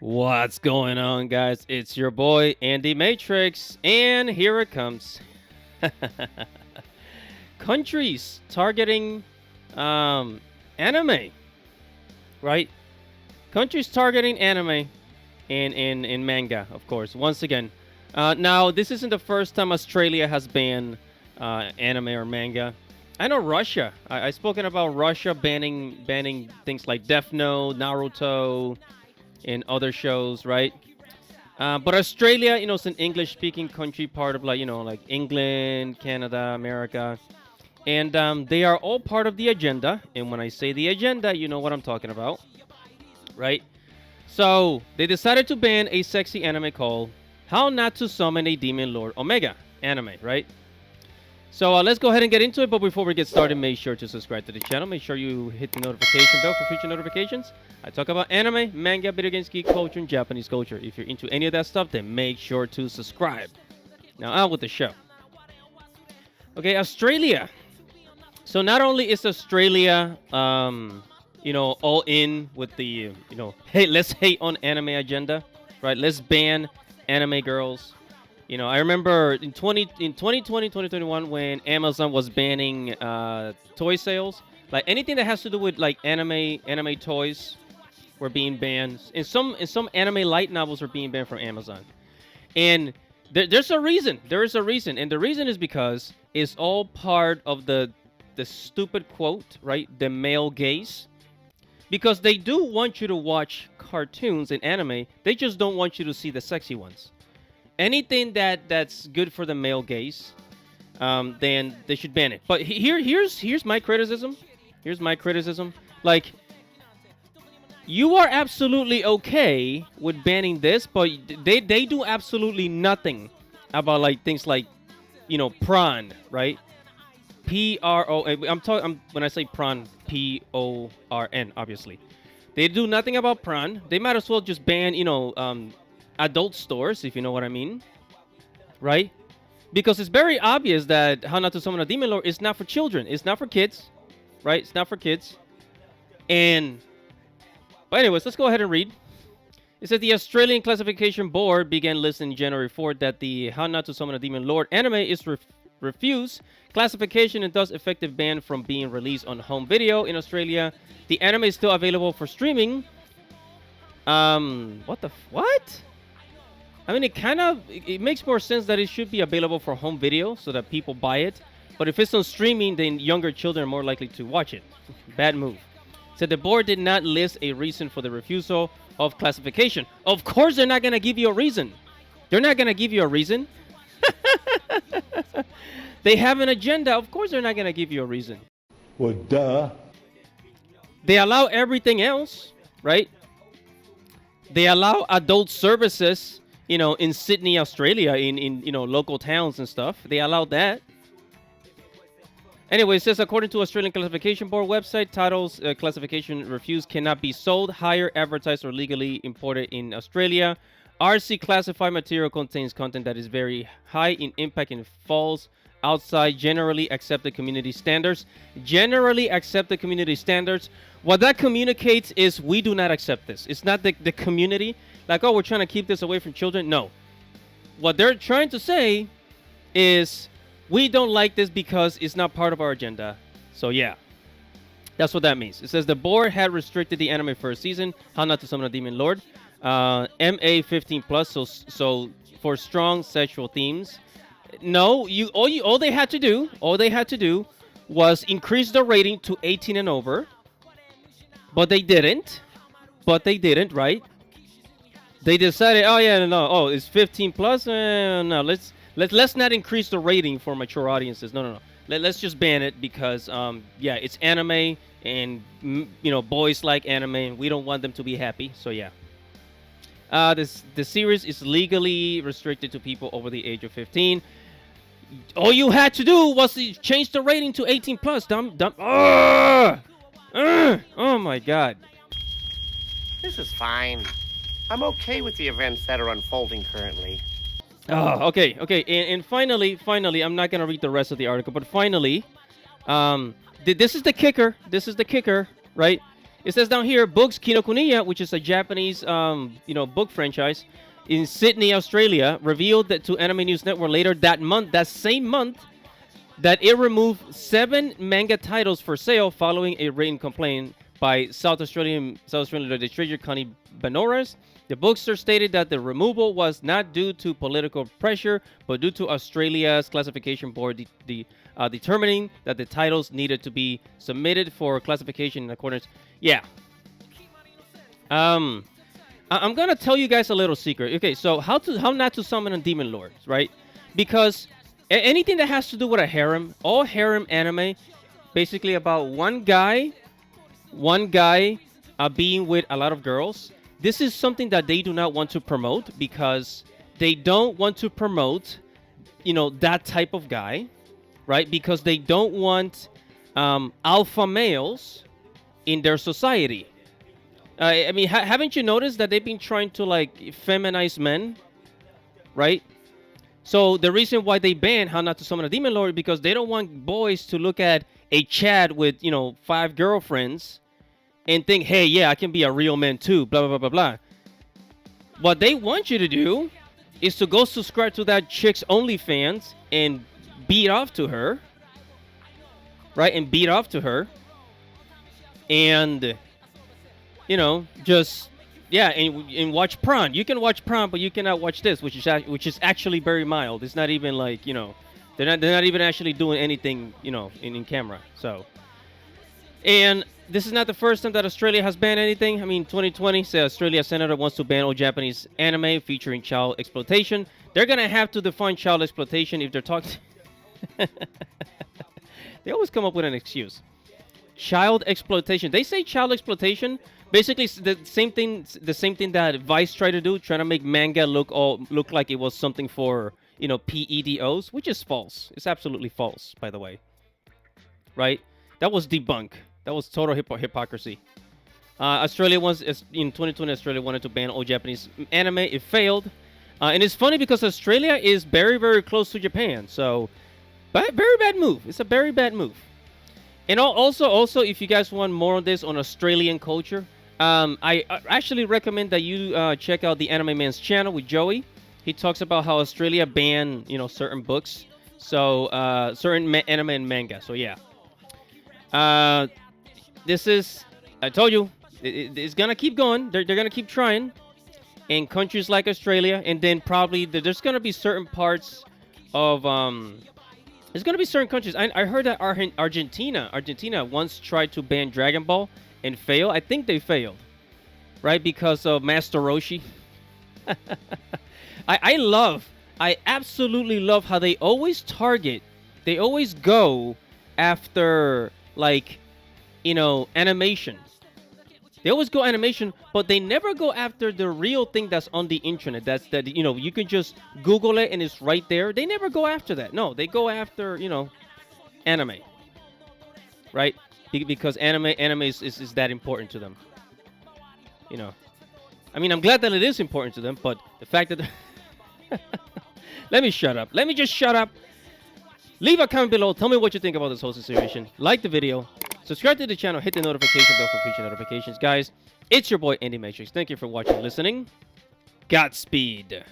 What's going on, guys? It's your boy Andy Matrix, and here it comes. Countries targeting anime, right? Countries targeting anime and manga, of course. Once again, now this isn't the first time Australia has banned anime or manga. I know Russia. I spoken about Russia banning things like Death Note, Naruto, and other shows, right? But Australia, it's an English-speaking country, part of like England, Canada, America, and they are all part of the agenda. And when I say the agenda, you know what I'm talking about, right? So they decided to ban a sexy anime called "How Not to Summon a Demon Lord Omega" anime, right? So let's go ahead and get into it. But before we get started, make sure to subscribe to the channel. Make sure you hit the notification bell for future notifications. I talk about anime, manga, video games, geek culture, and Japanese culture. If you're into any of that stuff, then make sure to subscribe. Now, on with the show. Okay, Australia. So not only is Australia, all in with the, hey, let's hate on anime agenda, right? Let's ban anime girls. I remember in 2020, 2021, when Amazon was banning toy sales, like anything that has to do with like anime toys were being banned. And some anime light novels were being banned from Amazon. And there's a reason. There is a reason, and the reason is because it's all part of the stupid quote, right? The male gaze. Because they do want you to watch cartoons and anime, they just don't want you to see the sexy ones. Anything that's good for the male gaze, then they should ban it. But here's my criticism. Here's my criticism. Like, you are absolutely okay with banning this, but they do absolutely nothing about like things like, prawn, right? P-R-O. When I say prawn, P-O-R-N, obviously. They do nothing about prawn. They might as well just ban, adult stores, if you know what I mean, right? Because it's very obvious that How Not to Summon a Demon Lord is not for children. It's not for kids, right? It's not for kids. But anyways, let's go ahead and read. It says the Australian Classification Board began listing January 4th that the How Not to Summon a Demon Lord anime is refused classification and thus effective ban from being released on home video in Australia. The anime is still available for streaming. What? I mean, it makes more sense that it should be available for home video so that people buy it. But if it's on streaming, then younger children are more likely to watch it. Bad move. So the board did not list a reason for the refusal of classification. Of course, they're not going to give you a reason. They're not going to give you a reason. They have an agenda. Of course, they're not going to give you a reason. Well, duh. They allow everything else, right? They allow adult services, in Sydney, Australia, in local towns and stuff. They allow that. Anyway, it says, according to Australian Classification Board website, titles classification refused cannot be sold, hired, advertised, or legally imported in Australia. RC classified material contains content that is very high in impact and falls outside generally accepted community standards. Generally accepted community standards. What that communicates is we do not accept this. It's not the community. Like, oh, we're trying to keep this away from children. No. What they're trying to say is we don't like this because it's not part of our agenda. So, yeah. That's what that means. It says the board had restricted the anime for a season. How Not to Summon a Demon Lord. MA 15 plus. So for strong sexual themes. No, all they had to do was increase the rating to 18 and over. But they didn't, right? They decided, oh yeah, no, oh, it's 15 plus. No, let's not increase the rating for mature audiences. No. Let's just ban it because yeah, it's anime and boys like anime and we don't want them to be happy. So yeah. The series is legally restricted to people over the age of 15. All you had to do was to change the rating to 18 plus. Dumb. Oh my God. This is fine. I'm okay with the events that are unfolding currently. Oh, okay. And finally, I'm not gonna read the rest of the article, but finally, this is the kicker. Right? It says down here, Books Kinokuniya, which is a Japanese, book franchise in Sydney, Australia, revealed that to Anime News Network later that same month, that it removed 7 manga titles for sale following a written complaint by South Australian Legislature Connie Benores. The bookstore stated that the removal was not due to political pressure, but due to Australia's classification board determining that the titles needed to be submitted for classification in accordance. Yeah. I'm gonna tell you guys a little secret. Okay, so how not to summon a demon lord, right? Because anything that has to do with a harem, all harem anime, basically about one guy being with a lot of girls. This is something that they do not want to promote because they don't want to promote, that type of guy, right? Because they don't want alpha males in their society. I mean, haven't you noticed that they've been trying to like feminize men, right? So the reason why they ban How Not to Summon a Demon Lord is because they don't want boys to look at a Chad with 5 girlfriends and think, hey, yeah, I can be a real man too, blah, blah, blah, blah, blah. What they want you to do is to go subscribe to that chick's OnlyFans and beat off to her, right? And beat off to her. And, and watch prawn. You can watch prawn, but you cannot watch this, which is actually very mild. It's not even like, they're not even actually doing anything, in camera. So, and this is not the first time that Australia has banned anything. I mean, 2020 says Australia senator wants to ban all Japanese anime featuring child exploitation. They're gonna have to define child exploitation if they're talking. They always come up with an excuse. Child exploitation. They say child exploitation. Basically, the same thing that Vice tried to do, trying to make manga look like it was something for PEDOs, which is false. It's absolutely false, by the way. Right? That was debunk. That was total hypocrisy. Australia was in 2020. Australia wanted to ban all Japanese anime. It failed, and it's funny because Australia is very, very close to Japan. So, very bad move. It's a very bad move. And also, if you guys want more on this on Australian culture, I actually recommend that you check out the Anime Man's channel with Joey. He talks about how Australia banned, certain books, so certain anime and manga. So yeah, this is, I told you, it's gonna keep going. They're gonna keep trying in countries like Australia, and then probably there's gonna be certain parts of there's gonna be certain countries. I heard that Argentina once tried to ban Dragon Ball and failed. I think they failed, right? Because of Master Roshi. I absolutely love how they always go after, like, animation. They always go animation, but they never go after the real thing that's on the internet. That you can just Google it and it's right there. They never go after that. No, they go after, anime. Right? Because anime is that important to them. I mean, I'm glad that it is important to them, but the fact that let me shut up. Let me just shut up. Leave a comment below. Tell me what you think about this whole situation. Like the video. Subscribe to the channel. Hit the notification bell for future notifications. Guys, it's your boy, Andy Matrix. Thank you for watching and listening. Godspeed.